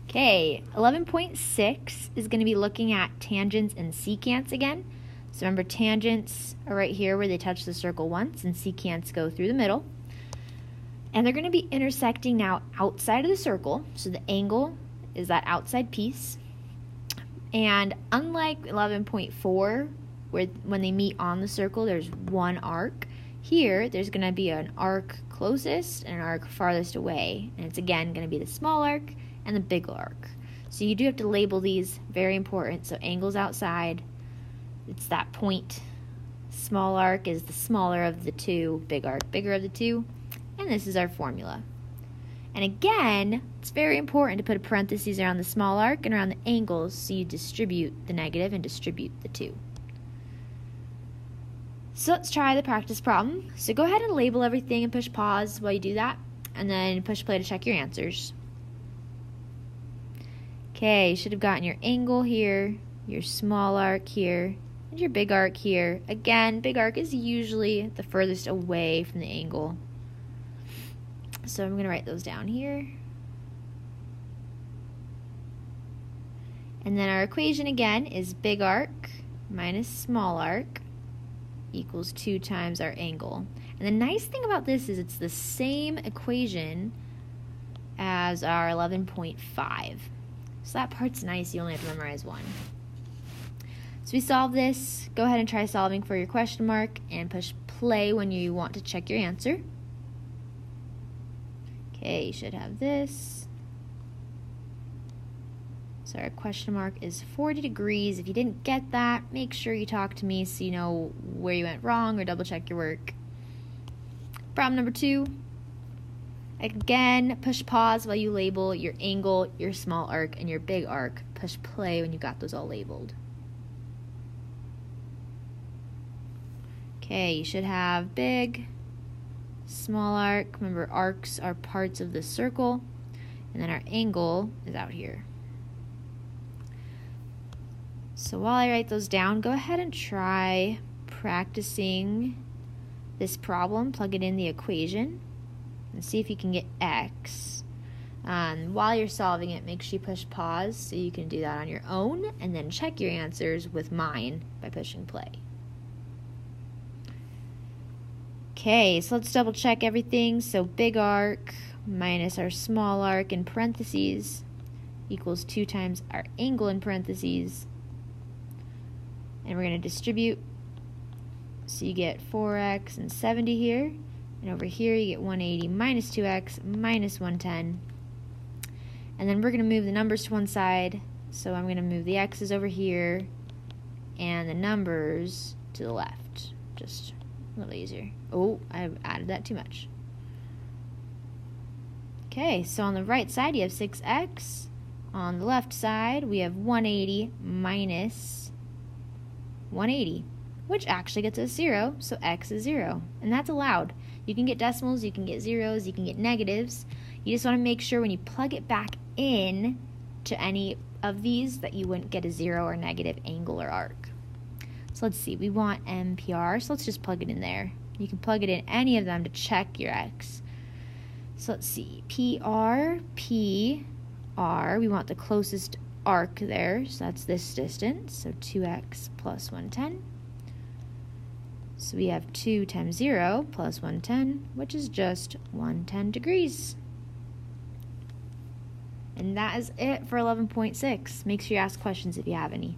Okay, 11.6 is going to be looking at tangents and secants again. So remember, tangents are right here where they touch the circle once, and secants go through the middle. And they're going to be intersecting now outside of the circle, so the angle is that outside piece. And unlike 11.4, where when they meet on the circle, there's one arc, here there's going to be an arc closest and an arc farthest away. And it's again going to be the small arc and the big arc. So you do have to label these, very important. So angles outside, it's that point. Small arc is the smaller of the two, big arc bigger of the two, and this is our formula. And again, it's very important to put a parentheses around the small arc and around the angles so you distribute the negative and distribute the two. So let's try the practice problem. So go ahead and label everything and push pause while you do that, and then push play to check your answers. Okay, you should have gotten your angle here, your small arc here, and your big arc here. Again, big arc is usually the furthest away from the angle. So I'm going to write those down here. And then our equation again is big arc minus small arc equals 2 times our angle. And the nice thing about this is it's the same equation as our 11.5. So that part's nice, you only have to memorize one. So we solve this. Go ahead and try solving for your question mark and push play when you want to check your answer. Okay, you should have this. So our question mark is 40 degrees. If you didn't get that, make sure you talk to me so you know where you went wrong or double check your work. Problem number 2. Again, push pause while you label your angle, your small arc, and your big arc. Push play when you got those all labeled. Okay, you should have big, small arc. Remember, arcs are parts of the circle. And then our angle is out here. So while I write those down, go ahead and try practicing this problem. Plug it in the equation and see if you can get x. While you're solving it, make sure you push pause so you can do that on your own, and then check your answers with mine by pushing play. Okay, so let's double check everything. So big arc minus our small arc in parentheses equals 2 times our angle in parentheses. And we're going to distribute. So you get 4x and 70 here. And over here you get 180 minus 2x minus 110. And then we're going to move the numbers to one side. So I'm going to move the x's over here and the numbers to the left. Just a little easier. Oh, I've added that too much. Okay, so on the right side you have 6x. On the left side we have 180 minus 180, which actually gets us 0, so x is 0. And that's allowed. You can get decimals, you can get zeros, you can get negatives. You just want to make sure when you plug it back in to any of these that you wouldn't get a 0 or negative angle or arc. So let's see, we want MPR, so let's just plug it in there. You can plug it in any of them to check your x. So let's see, PR, we want the closest arc there, so that's this distance, so 2x plus 110. So we have 2 times 0 plus 110, which is just 110 degrees. And that is it for 11.6. Make sure you ask questions if you have any.